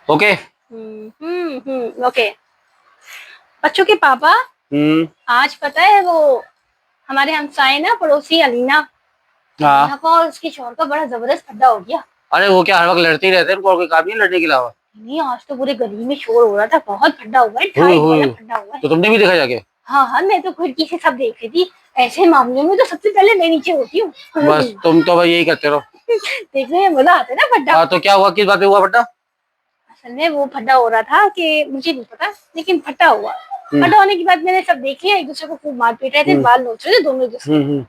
Okay. Okay. बच्चों के पापा, आज पता है वो हमारे हमसाए ना, पड़ोसी अलीना, अलीना हाँ। का और उसके शौहर का बड़ा जबरदस्त फड्डा हो गया। अरे वो क्या हर वक्त लड़ते ही रहते हैं, उनको और कोई काम नहीं है लड़ने के अलावा? नहीं, आज तो पूरे गली में शोर हो रहा था, बहुत फड्डा हुआ है, हुई ढाई वाला हुई। फड्डा हुआ है। तो तुमने भी देखा जाके? हाँ हाँ, मैं तो खिड़की से सब देख रही थी। ऐसे मामलों में तो सबसे पहले मैं नीचे होती हूँ। बस तुम तो भाई यही करते रहो। देखने में मजा आता है ना फड्डा। हाँ तो क्या हुआ, किस बात पे हुआ फटा? असल में वो फड्डा हो रहा था कि मुझे नहीं पता, लेकिन फटा हुआ। हम्म फटा होने के बाद मैंने सब देख लिया, एक दूसरे को खूब मार पीट रहे थे, बाल नोच रहे थे दोनों एक दूसरे के।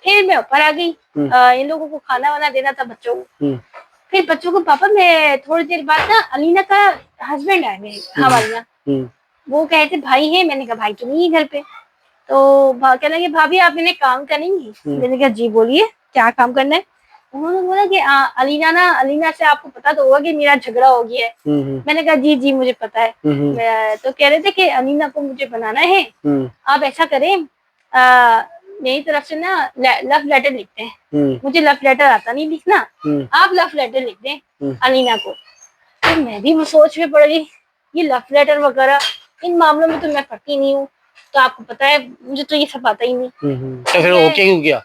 फिर मैं ऊपर आ गई, इन लोगों को खाना वाना देना था बच्चों को। फिर बच्चों को पापा, मैं थोड़ी देर बाद ना अलीना का हस्बैंड आए मेरे, हमारे यहाँ। वो कहे थे भाई है, मैंने कहा भाई तो नहीं है घर पे। तो कहने लगे भाभी आप मैंने काम करेंगी? मैंने कहा जी बोलिए, क्या काम करना है? उन्होंने बोला कि अलीना से आपको पता तो होगा कि मेरा झगड़ा हो गया है। मैंने कहा जी जी मुझे पता है। तो कह रहे थे कि अलीना को मुझे बनाना है, आप ऐसा करें, मेरी तरफ से ना लव लेटर लिखते हैं। मुझे लव लेटर आता नहीं लिखना, आप लव लेटर लिख दें अलीना को। तो मैं भी वो सोच में पड़ गई, ये लव लेटर वगैरह इन मामलों में तो मैं पढ़ती नहीं हूँ, तो आपको पता है मुझे तो ये सब आता ही नहीं। तो फिर ओके क्यों किया?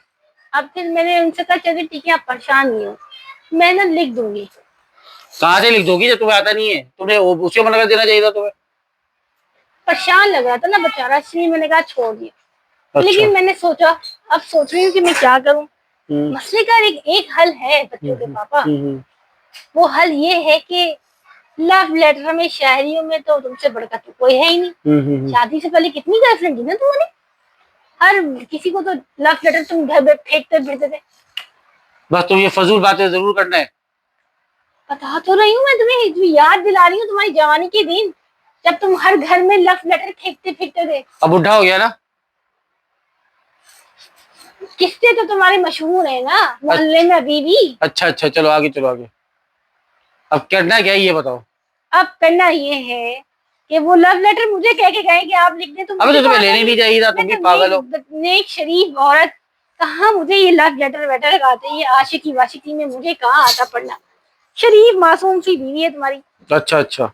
अब फिर मैंने उनसे कहा चलिए ठीक है, आप परेशान नहीं हो, मैं ना लिख दूंगी। कहाँ से लिख दोगी जब तुम्हें आता नहीं है? तुमने उसे मना कर देना चाहिए था तुम्हें। परेशान लग रहा था ना बेचारा, इसलिए मैंने कहा छोड़ दिया। अच्छा। लेकिन मैंने सोचा, अब सोच रही हूँ कि मैं क्या करूँ। मसले का एक हल है बच्चों के पापा। वो हल ये है कि लव लेटर में शहरियों में तो तुमसे बढ़कर तो कोई है ही नहीं। शादी से पहले कितनी गर्लफ्रेंड थी ना तुम्हारी, हर किसी को तो लव लेटर तुम घर में फेंकते फिरते थे। बस तुम ये फजूल बातें जरूर करना है। बता तो रही हूँ मैं तुम्हें, याद दिला रही हूँ तुम्हारी जवानी के दिन, जब तुम हर घर में लव लेटर फेंकते फिरते थे। अब बुढ़ा हो गया ना। किस्से तो तुम्हारे मशहूर है ना मोहल्ले में अभी भी। अच्छा अच्छा, चलो आगे चलो आगे। अब करना क्या है ये बताओ। अब करना ये है कि वो लव लेटर मुझे कह के गए कि आप लिख दें, तो अबे तो तुम्हें लेने नहीं चाहिए था, तुम भी पागल हो। नेक शरीफ औरत, कहाँ मुझे ये लव लेटर वेटर आते, ये आशिकी वाशिकी में मुझे कहाँ आता पढ़ना। शरीफ मासूम सी बीवी है तुम्हारी। अच्छा अच्छा,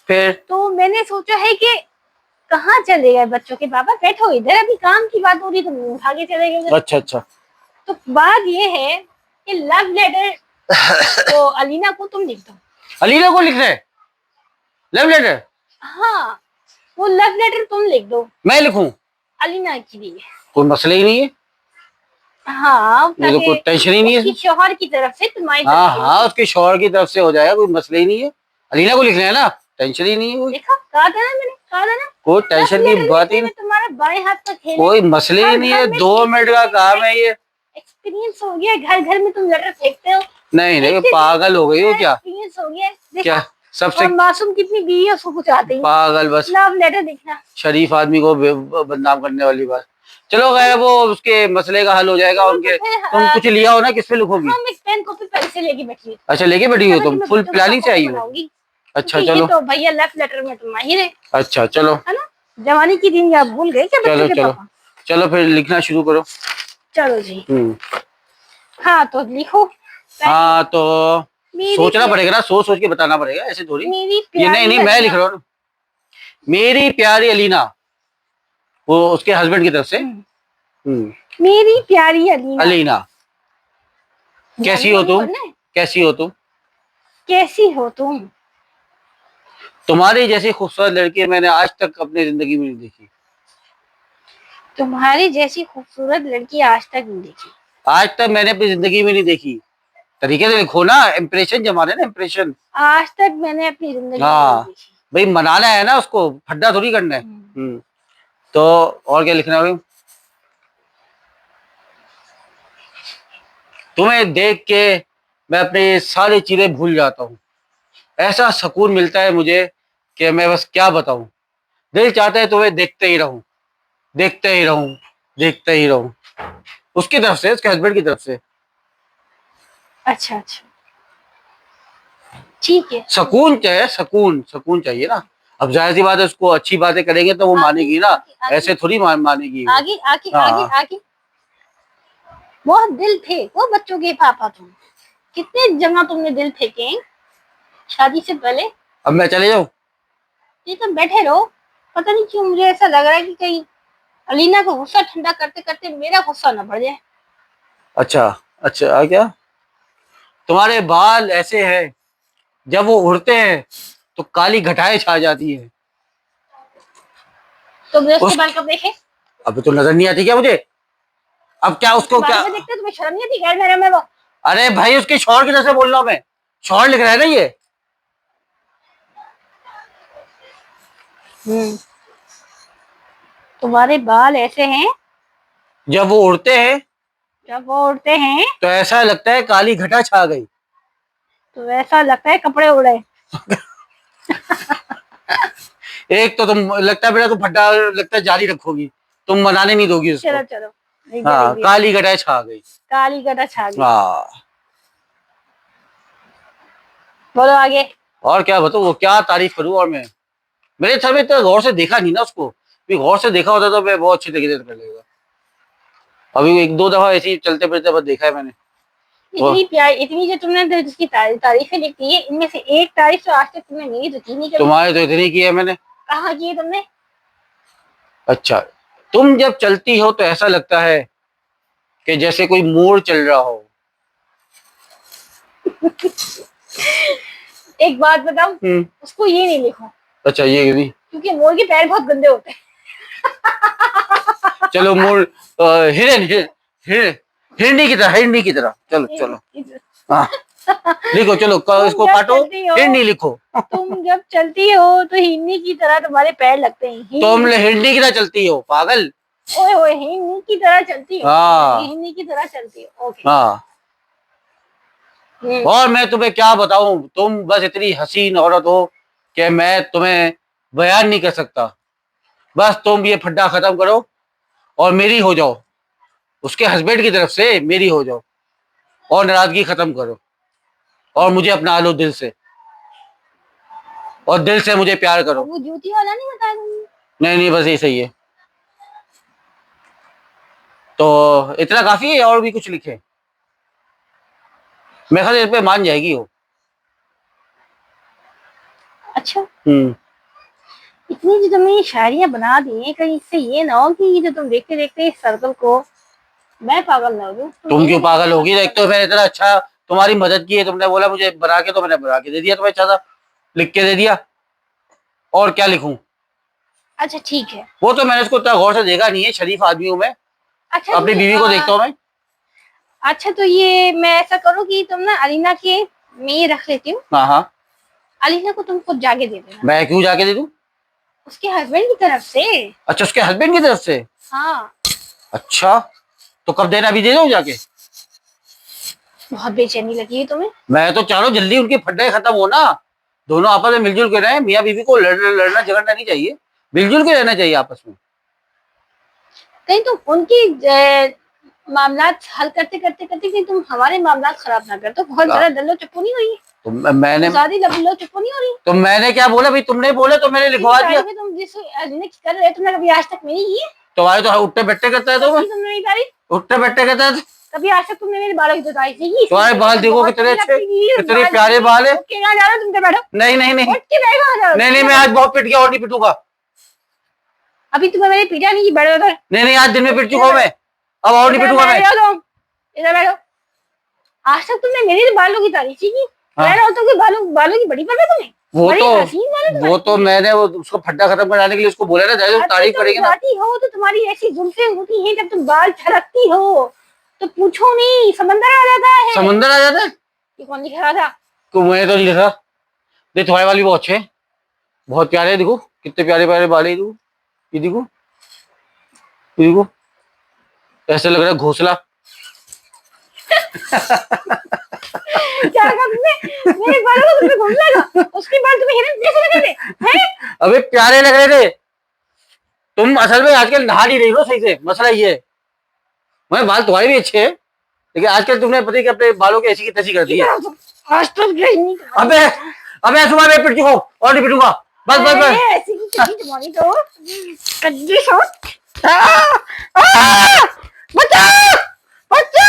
फिर? तो मैंने सोचा है कि कहाँ चले गए बच्चों के पापा, बैठो इधर, अभी काम की बात हो रही, तुम भागे चले गए। अच्छा अच्छा। तो बात ये है कि लव लेटर तो अलीना को तुम लिख दो। अलीना को लिख रहे लव लेटर? हाँ, वो लव लेटर तुम लिख दो। मैं लिखूं? अलीना के लिए कोई मसला ही नहीं है। हाँ, मुझे कोई टेंशन ही नहीं है। उसकी शौहर की तरफ से तुम्हारी हाँ तरफ से। हाँ, उसके शौहर की तरफ से हो जाएगा, कोई मसला ही नहीं है। अलीना को लिखना है ना, टेंशन ही नहीं है। देखा, कहा था ना मैंने, कहा था ना कोई टेंशन की बात ही नहीं। तुम्हारा बाएं हाथ का खेल, कोई मसले ही नहीं है, 2 मिनट का काम है ये। एक्सपीरियंस हो गया, घर घर में तुम लेटर फेंकते हो। नहीं नहीं, पागल हो गई हो क्या? एक्सपीरियंस हो गया, क्या सबसे मासूम कितनी बीवी है, उसको कुछ आते ही पागल, बस लव लेटर देखना शरीफ आदमी को बदनाम करने वाली बात। चलो गया, वो उसके मसले का हल हो जाएगा उनके। तुम कुछ लिया हो ना, किस पे लिखोगी? हाँ, मैं पेन कॉपी पैसे लेके बैठी। अच्छा लेके बैठी हो तुम, फुल प्लानिंग से आई हो? अच्छा चलो। तो भैया लेफ्ट लेटर में तुम माहिर है। अच्छा चलो, है ना, जवानी की दिन याद भूल गए क्या चलो बच्चों के चलो पापा? चलो फिर लिखना शुरू करो। चलो जी। हाँ तो लिखो। हाँ तो सोचना पड़ेगा ना, सोच सोच के बताना पड़ेगा, ऐसे थोड़ी। ये नहीं नहीं, मैं लिख रहा हूँ। मेरी प्यारी अलीना, वो उसके हस्बैंड की तरफ से। मेरी प्यारी अलीना। अलीना, कैसी हो तुम? कैसी हो तुम? कैसी हो तुम? तुम्हारी जैसी खूबसूरत लड़की मैंने आज तक अपनी जिंदगी में नहीं देखी। तुम्हारी जैसी खूबसूरत लड़की आज तक नहीं देखी। आज तक मैंने अपनी जिंदगी में नहीं देखी। तरीके से लिखो ना, इम्प्रेशन जमाने ना, इम्प्रेशन। आज तक मैंने अपनी जिंदगी में हाँ नहीं देखी। भाई, मनाना है ना उसको, फड्डा थोड़ी करना है। तो और क्या लिखना है? तुम्हें देख के मैं अपनी सारी चीजें भूल जाता हूँ। ऐसा सुकून मिलता है मुझे कि मैं बस क्या बताऊं। दिल चाहता है तुम्हें देखते ही रहूं, देखते ही रहूं, देखते ही रहूं। उसकी तरफ से, उसके हस्बैंड की तरफ से। अच्छा अच्छा, ठीक है। सुकून चाहिए, सुकून सुकून चाहिए ना। अब जाहिर सी बात है, उसको अच्छी बातें करेंगे तो वो मानेगी ना, ऐसे थोड़ी मानेगी। आगे आगे आगे आगे। बहुत दिल थे वो बच्चों के पापा, तुम कितने जगह तुमने दिल फेंके शादी से पहले। अब मैं चले जाऊं? ये तुम बैठे रहो। पता नहीं क्यों मुझे ऐसा लग रहा है कि कहीं अलीना को गुस्सा ठंडा करते करते मेरा गुस्सा ना बढ़ जाए। अच्छा अच्छा, क्या तुम्हारे बाल ऐसे हैं, जब वो उड़ते हैं तो काली घटाएं छा जाती है। तुमने उसके उस बाल कब देखे? अभी तो नजर नहीं आती क्या मुझे? अब क्या उसके उसको बाल क्या? में देखते तुम्हें शर्म नहीं आती? गैर मेरे में वो। अरे भाई, उसके शौहर की तरफ से बोल रहा हूं मैं। शौहर लिख रहा है ना ये। तुम्हारे बाल ऐसे हैं, जब वो उड़ते हैं जब वो उड़ते हैं तो ऐसा लगता है काली घटा छा गई। तो ऐसा लगता है कपड़े उड़े। एक तो तुम लगता है बेटा, तुम फड्डा लगता है जारी रखोगी, तुम बनाने नहीं दोगी उसको। चलो चलो, लिख दिया, लिख हाँ, दिया। काली घटाएं छा गई। काली गदा छा गई। हाँ। बोलो आगे। और क्या बताऊँ, वो क्या तारीफ करूँ और मैं। मेरे सर में इतना गौर से देखा नहीं ना उसको, भी गौर से देखा होता तो मैं बहुत अच्छी तरीके से कर लेगा। अभी एक दो दफा ऐसे ही चलते फिरते बस देखा है मैंने। इतनी प्यारी, इतनी जो तुमने जिसकी तारीफें लिखी है, इनमें से एक तारीफ तो आज तक तुमने मेरी तो की नहीं कभी। तुम्हारे तो इतनी की है मैंने। कहाँ की है तुमने? अच्छा, तुम जब चलती हो तो ऐसा लगता है कि जैसे कोई मोर चल रहा हो। एक बात बताऊं, उसको ये नहीं लिखो। अच्छा, ये भी। क्योंकि मोर के पैर बहुत गंदे होते हैं। चलो मोर, हिरन हिरन हिरनी की तरह, हिरनी की तरह। चलो चलो, हाँ लिखो, चलो इसको काटो, हिरनी लिखो। तुम जब चलती हो तो हिरनी की तरह तुम्हारे पैर लगते हैं। तुम हिरनी की तरह चलती हो, पागल। ओए ओए, हिरनी की तरह चलती हो। हाँ, हिरनी की तरह चलती हो। ओके। हाँ। और मैं तुम्हें क्या बताऊं, तुम बस इतनी हसीन औरत हो कि मैं तुम्हें बयान नहीं कर सकता। बस तुम ये फड्डा खत्म करो और मेरी हो जाओ, उसके हस्बैंड की तरफ से मेरी हो जाओ, और नाराजगी खत्म करो, और मुझे अपना लो दिल से, और दिल से मुझे प्यार करो। वो जूती वाला नहीं बताया तुमने? नहीं नहीं, बस ये सही है। तो इतना काफी है, और भी कुछ लिखे? मेरे ख्याल से इस पे मान जाएगी वो। अच्छा, इतनी जो तुमने ये शायरियां बना दी हैं, कहीं इससे ये ना हो कि ये जो तुम देखते देखते इस सर्कल को मैं पागल ना हो जाऊं। तुम क्यों पागल होगी? एक तो मैंने इतना अच्छा तुम्हारी मदद की है, तुमने बोला मुझे बना के, तो मैंने बना के दे दिया, तुम्हें अच्छा था, लिख के दे दिया। और क्या लिखूं? अच्छा ठीक है। वो तो मैंने उसको इतना गौर से देखा नहीं है, शरीफ आदमी हूं मैं। अच्छा, अपनी बीवी को देखता हूँ मैं। अच्छा, तो ये मैं ऐसा करूँ कि तुम ना अलीना के, मैं ये रख लेती हूँ। हाँ हाँ, अलीना को तुम खुद जाके दे देना। मैं क्यों जाके दे दूं? उसके हस्बैंड की तरफ से। अच्छा, उसके हस्बैंड की तरफ से? हाँ। अच्छा, तो कब देना? अभी दे दो जाके। बहुत बेचैनी लगी है तुम्हें? मैं तो चाह रहा हूँ जल्दी उनके फड्डे खत्म हो ना, दोनों आपस में मिलजुल के रहे। मियाँ बीवी को लड़ना झगड़ना नहीं चाहिए, मिलजुल के रहना चाहिए आपस में। कहीं तुम उनकी मामला हल करते करते करते कहीं तुम हमारे मामला खराब ना कर दो। बहुत ज्यादा दल्लो चप्पू नहीं हुई? तो मैंने लल्लो चप्पू नहीं हो रही? तो मैंने क्या बोला भाई? तुमने बोला तो मैंने लिखवा दिया। तुम जिस कर रहे हो, तुमने कभी आज तक मेरी की है? तुम्हारे तो उठते बैठते करता है, तो तुमने मेरी तारीफ उठते बैठते करता है। कभी आज तक तुमने मेरे बालों की तो तारीफ नहीं की? तुम्हारे बाल देखो कितने अच्छे, कितने प्यारे बाल है। कहाँ जा रहे हो? तुम तो बैठो। नहीं नहीं नहीं, नहीं नहीं मैं आज बहुत पिट गया और नहीं पिटूंगा। अभी तुम्हें मैंने पीटा नहीं, बैठो उधर। नहीं, आज दिन में पिट चुका हूं मैं, अब और नहीं पिटूंगा मैं। इधर बैठो। आज तक तुमने मेरे बालों की तारीफ की? तो बालों की बड़ी पता तुम्हें? वो तो मैंने उसको फड्डा खत्म कराने के लिए उसको बोला ना, तारीफ करेंगे ना। हो तो तुम्हारी ऐसी जुल्फें होती हैं, जब तुम बाल छलकती हो तो पूछो नहीं, समंदर आ जाता है। समंदर आ जाता है? ये कौन लिख रहा था? तो मैंने तो नहीं लिखा। देख, तुम्हारे वाली बहुत अच्छे हैं, बहुत प्यारे हैं। देखो कितने प्यारे प्यारे बाल है। ये देखो, ये देखो, ऐसे लग रहा है घोंसला। क्या कहा तुमने? मेरे बालों को तुमने घोंसला कहा? उसके बाद तुम्हें हिरन जैसे लग रहे थे हैं? अबे प्यारे लग रहे थे। तुम असल में आजकल नहा नहीं रही हो सही से, मसला ये है। मैं बाल तुम्हारे भी अच्छे हैं, लेकिन आजकल तुमने पता है कि अपने बालों की ऐसी की तैसी कर दी है। आज तक नहीं। अबे सुबह मैं पिट चुका हूं और नहीं पिटूंगा। बस बस बस। ऐसी की तैसी तुम्हारी तो कद्दी शॉट। बच्चा बच्चा